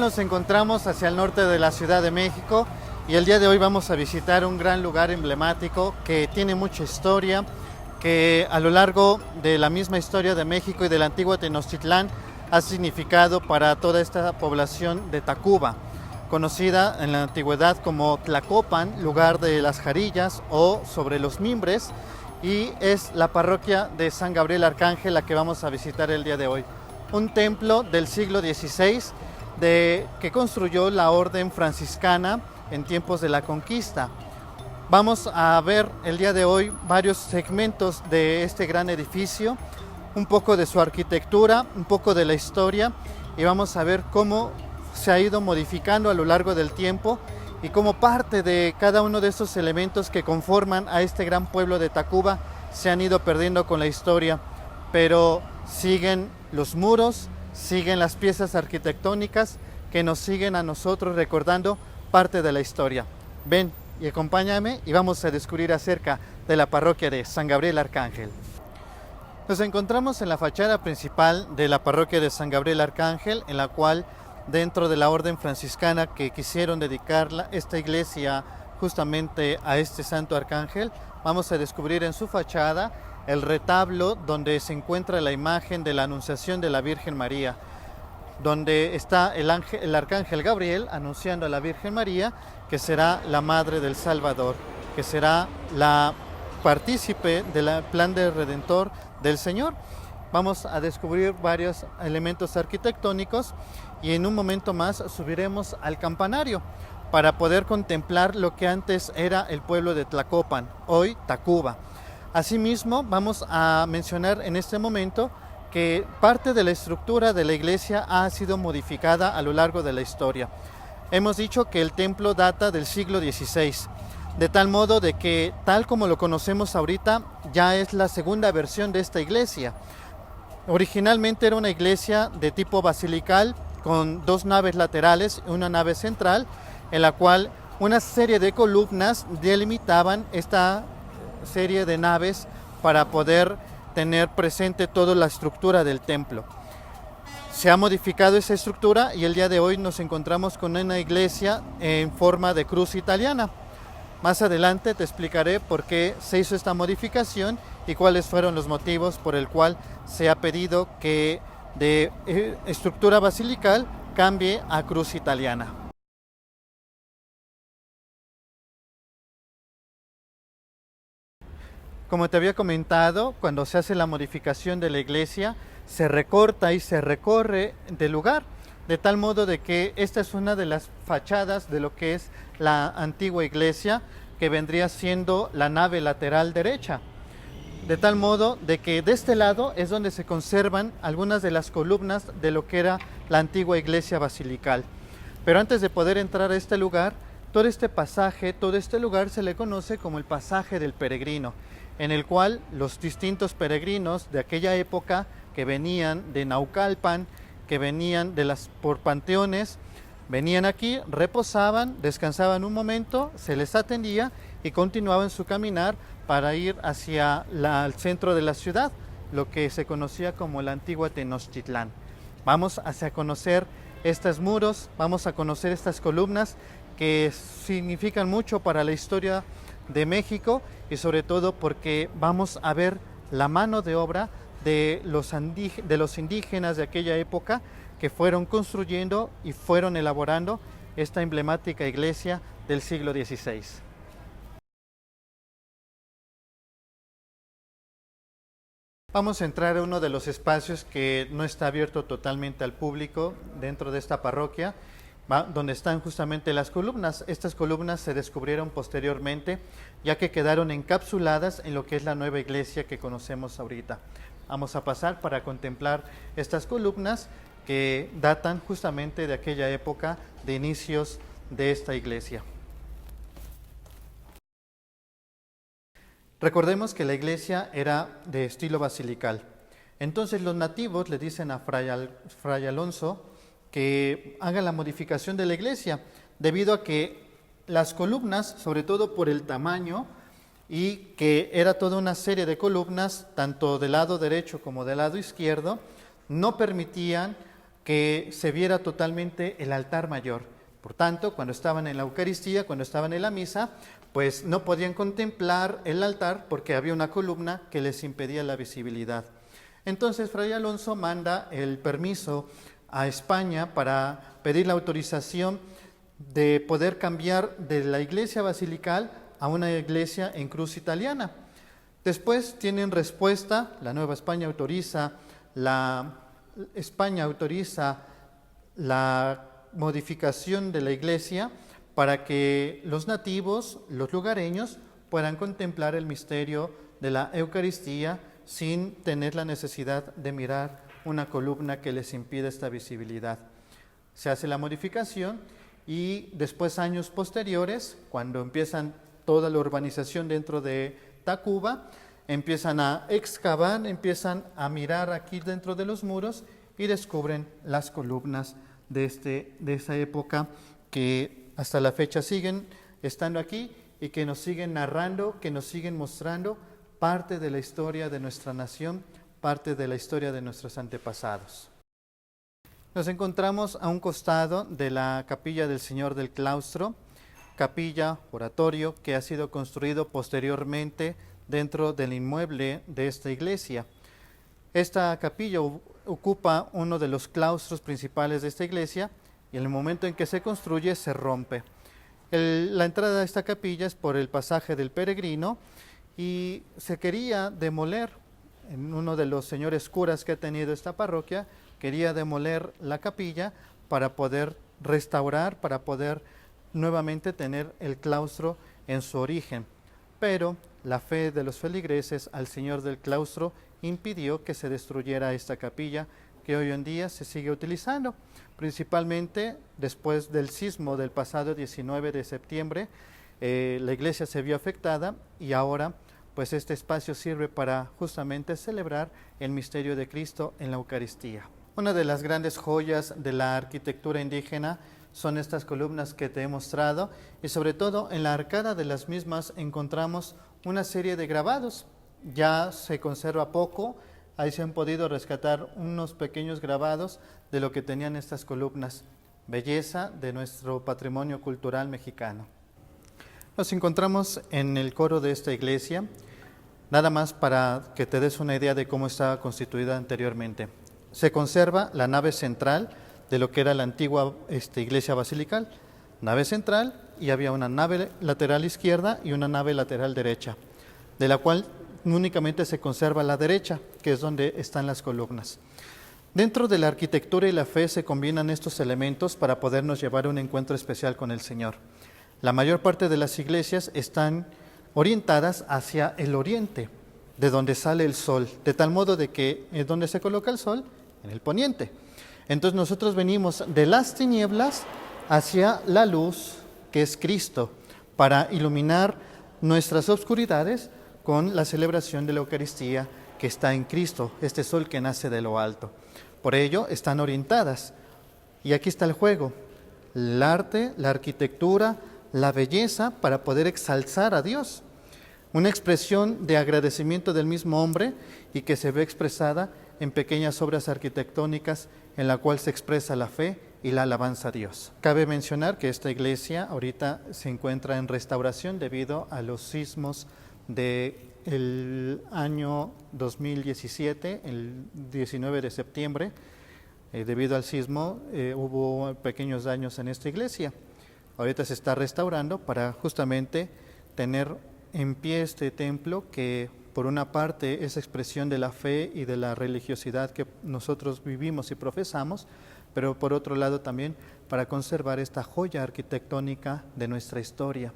tal? Nos encontramos hacia el norte de la Ciudad de México y el día de hoy vamos a visitar un gran lugar emblemático que tiene mucha historia, que a lo largo de la misma historia de México y del antiguo Tenochtitlán ha significado para toda esta población de Tacuba, conocida en la antigüedad como Tlacopan, lugar de las jarillas o sobre los mimbres, y es la parroquia de San Gabriel Arcángel la que vamos a visitar el día de hoy. Un templo del siglo XVI que construyó la orden franciscana en tiempos de la conquista. Vamos a ver el día de hoy varios segmentos de este gran edificio, un poco de su arquitectura, un poco de la historia, y vamos a ver cómo se ha ido modificando a lo largo del tiempo y cómo parte de cada uno de esos elementos que conforman a este gran pueblo de Tacuba se han ido perdiendo con la historia, pero siguen los muros, siguen las piezas arquitectónicas que nos siguen a nosotros recordando parte de la historia. Ven y acompáñame y vamos a descubrir acerca de la parroquia de San Gabriel Arcángel. Nos encontramos en la fachada principal de la parroquia de San Gabriel Arcángel, en la cual dentro de la orden franciscana que quisieron dedicar esta iglesia justamente a este santo arcángel, vamos a descubrir en su fachada el retablo donde se encuentra la imagen de la Anunciación de la Virgen María, donde está el arcángel Gabriel anunciando a la Virgen María que será la Madre del Salvador, que será la partícipe del plan del Redentor del Señor. Vamos a descubrir varios elementos arquitectónicos y en un momento más subiremos al campanario para poder contemplar lo que antes era el pueblo de Tlacopan, hoy Tacuba. Asimismo, vamos a mencionar en este momento que parte de la estructura de la iglesia ha sido modificada a lo largo de la historia. Hemos dicho que el templo data del siglo XVI, de tal modo de que, tal como lo conocemos ahorita, ya es la segunda versión de esta iglesia. Originalmente era una iglesia de tipo basilical con dos naves laterales y una nave central, en la cual una serie de columnas delimitaban esta serie de naves para poder tener presente toda la estructura del templo. Se ha modificado esa estructura y el día de hoy nos encontramos con una iglesia en forma de cruz italiana. Más adelante te explicaré por qué se hizo esta modificación y cuáles fueron los motivos por el cual se ha pedido que de estructura basilical cambie a cruz italiana. Como te había comentado, cuando se hace la modificación de la iglesia, se recorta y se recorre del lugar, de tal modo de que esta es una de las fachadas de lo que es la antigua iglesia, que vendría siendo la nave lateral derecha. De tal modo de que de este lado es donde se conservan algunas de las columnas de lo que era la antigua iglesia basilical. Pero antes de poder entrar a este lugar, todo este pasaje, todo este lugar se le conoce como el pasaje del peregrino, en el cual los distintos peregrinos de aquella época que venían de Naucalpan, que venían por panteones, venían aquí, reposaban, descansaban un momento, se les atendía y continuaban su caminar para ir hacia el centro de la ciudad, lo que se conocía como la antigua Tenochtitlán. Vamos a conocer estos muros, vamos a conocer estas columnas que significan mucho para la historia de México y sobre todo porque vamos a ver la mano de obra de los indígenas de aquella época que fueron construyendo y fueron elaborando esta emblemática iglesia del siglo XVI. Vamos a entrar a uno de los espacios que no está abierto totalmente al público dentro de esta parroquia, donde están justamente las columnas. Estas columnas se descubrieron posteriormente, ya que quedaron encapsuladas en lo que es la nueva iglesia que conocemos ahorita. Vamos a pasar para contemplar estas columnas que datan justamente de aquella época de inicios de esta iglesia. Recordemos que la iglesia era de estilo basilical. Entonces los nativos le dicen a Fray Alonso que haga la modificación de la iglesia, debido a que las columnas, sobre todo por el tamaño, y que era toda una serie de columnas, tanto del lado derecho como del lado izquierdo, no permitían que se viera totalmente el altar mayor. Por tanto, cuando estaban en la Eucaristía, cuando estaban en la misa, pues no podían contemplar el altar porque había una columna que les impedía la visibilidad. Entonces, Fray Alonso manda el permiso a España para pedir la autorización de poder cambiar de la iglesia basilical a una iglesia en cruz italiana. Después tienen respuesta, la Nueva España autoriza la modificación de la iglesia para que los nativos, los lugareños, puedan contemplar el misterio de la Eucaristía sin tener la necesidad de mirar una columna que les impide esta visibilidad. Se hace la modificación y después, años posteriores, cuando empiezan toda la urbanización dentro de Tacuba, empiezan a excavar, empiezan a mirar aquí dentro de los muros y descubren las columnas de esa época que hasta la fecha siguen estando aquí y que nos siguen narrando, que nos siguen mostrando parte de la historia de nuestra nación, parte de la historia de nuestros antepasados. Nos encontramos a un costado de la capilla del Señor del Claustro, capilla, oratorio, que ha sido construido posteriormente dentro del inmueble de esta iglesia. Esta capilla ocupa uno de los claustros principales de esta iglesia y en el momento en que se construye se rompe. La entrada a esta capilla es por el pasaje del peregrino y se quería demoler. Uno de los señores curas que ha tenido esta parroquia quería demoler la capilla para poder restaurar, para poder nuevamente tener el claustro en su origen. Pero la fe de los feligreses al Señor del Claustro impidió que se destruyera esta capilla que hoy en día se sigue utilizando, principalmente después del sismo del pasado 19 de septiembre. La iglesia se vio afectada y ahora pues este espacio sirve para justamente celebrar el misterio de Cristo en la Eucaristía. Una de las grandes joyas de la arquitectura indígena son estas columnas que te he mostrado y sobre todo en la arcada de las mismas encontramos una serie de grabados. Ya se conserva poco, ahí se han podido rescatar unos pequeños grabados de lo que tenían estas columnas, belleza de nuestro patrimonio cultural mexicano. Nos encontramos en el coro de esta iglesia, nada más para que te des una idea de cómo estaba constituida anteriormente. Se conserva la nave central de lo que era la antigua iglesia basilical, nave central, y había una nave lateral izquierda y una nave lateral derecha, de la cual únicamente se conserva la derecha, que es donde están las columnas. Dentro de la arquitectura y la fe se combinan estos elementos para podernos llevar a un encuentro especial con el Señor. La mayor parte de las iglesias están orientadas hacia el oriente, de donde sale el sol, de tal modo de que es donde se coloca el sol, en el poniente. Entonces nosotros venimos de las tinieblas hacia la luz, que es Cristo, para iluminar nuestras obscuridades con la celebración de la Eucaristía que está en Cristo, este sol que nace de lo alto. Por ello están orientadas. Y aquí está el juego, el arte, la arquitectura, la belleza para poder exaltar a Dios. Una expresión de agradecimiento del mismo hombre y que se ve expresada en pequeñas obras arquitectónicas en la cual se expresa la fe y la alabanza a Dios. Cabe mencionar que esta iglesia ahorita se encuentra en restauración debido a los sismos del año 2017, el 19 de septiembre. Debido al sismo hubo pequeños daños en esta iglesia. Ahorita se está restaurando para justamente tener en pie este templo que por una parte es expresión de la fe y de la religiosidad que nosotros vivimos y profesamos, pero por otro lado también para conservar esta joya arquitectónica de nuestra historia,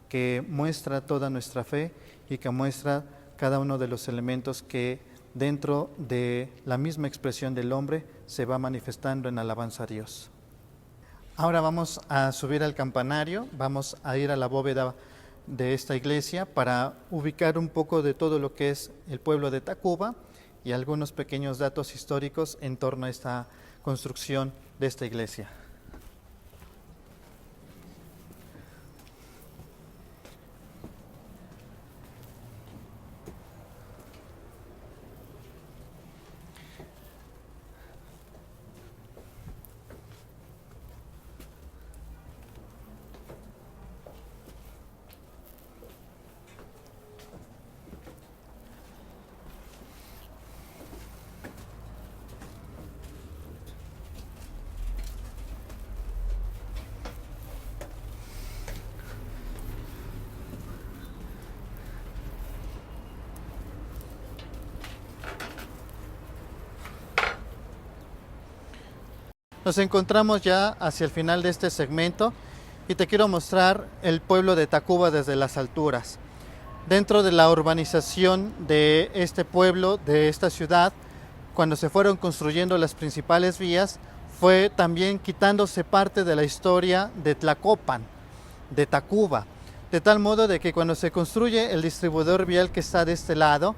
que muestra toda nuestra fe y que muestra cada uno de los elementos que dentro de la misma expresión del hombre se va manifestando en alabanza a Dios. Ahora vamos a subir al campanario, vamos a ir a la bóveda de esta iglesia para ubicar un poco de todo lo que es el pueblo de Tacuba y algunos pequeños datos históricos en torno a esta construcción de esta iglesia. Nos encontramos ya hacia el final de este segmento y te quiero mostrar el pueblo de Tacuba desde las alturas. Dentro de la urbanización de este pueblo, de esta ciudad, cuando se fueron construyendo las principales vías, fue también quitándose parte de la historia de Tlacopan, de Tacuba, de tal modo de que cuando se construye el distribuidor vial que está de este lado,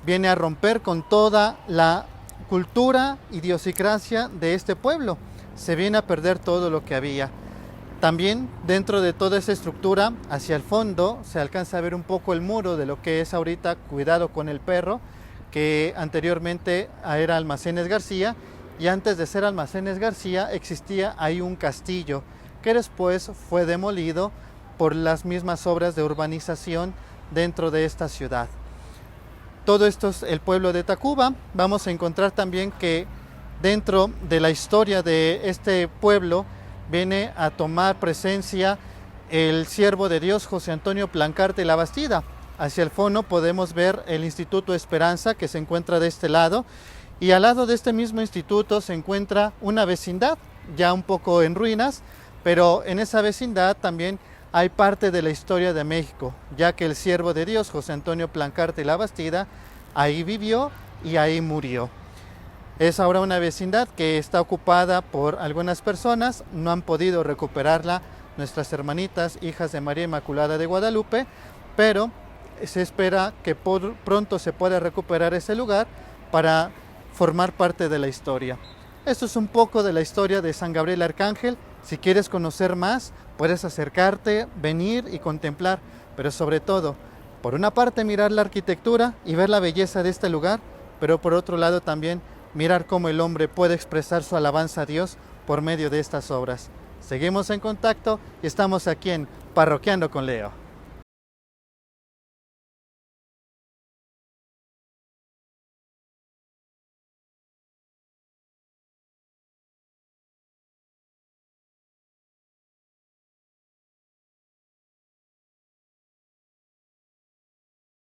viene a romper con toda la cultura, idiosincrasia de este pueblo. Se viene a perder todo lo que había. También dentro de toda esa estructura, hacia el fondo, se alcanza a ver un poco el muro de lo que es ahorita Cuidado con el Perro, que anteriormente era Almacenes García, y antes de ser Almacenes García existía ahí un castillo, que después fue demolido por las mismas obras de urbanización dentro de esta ciudad. Todo esto es el pueblo de Tacuba. Vamos a encontrar también que dentro de la historia de este pueblo viene a tomar presencia el siervo de Dios José Antonio Plancarte La Bastida. Hacia el fondo podemos ver el Instituto Esperanza, que se encuentra de este lado, y al lado de este mismo instituto se encuentra una vecindad ya un poco en ruinas, pero en esa vecindad también hay parte de la historia de México, ya que el siervo de Dios José Antonio Plancarte La Bastida ahí vivió y ahí murió. Es ahora una vecindad que está ocupada por algunas personas, no han podido recuperarla nuestras hermanitas, hijas de María Inmaculada de Guadalupe, pero se espera que pronto se pueda recuperar ese lugar para formar parte de la historia. Esto es un poco de la historia de San Gabriel Arcángel. Si quieres conocer más, puedes acercarte, venir y contemplar, pero sobre todo, por una parte mirar la arquitectura y ver la belleza de este lugar, pero por otro lado también mirar cómo el hombre puede expresar su alabanza a Dios por medio de estas obras. Seguimos en contacto y estamos aquí en Parroquiando con Leo.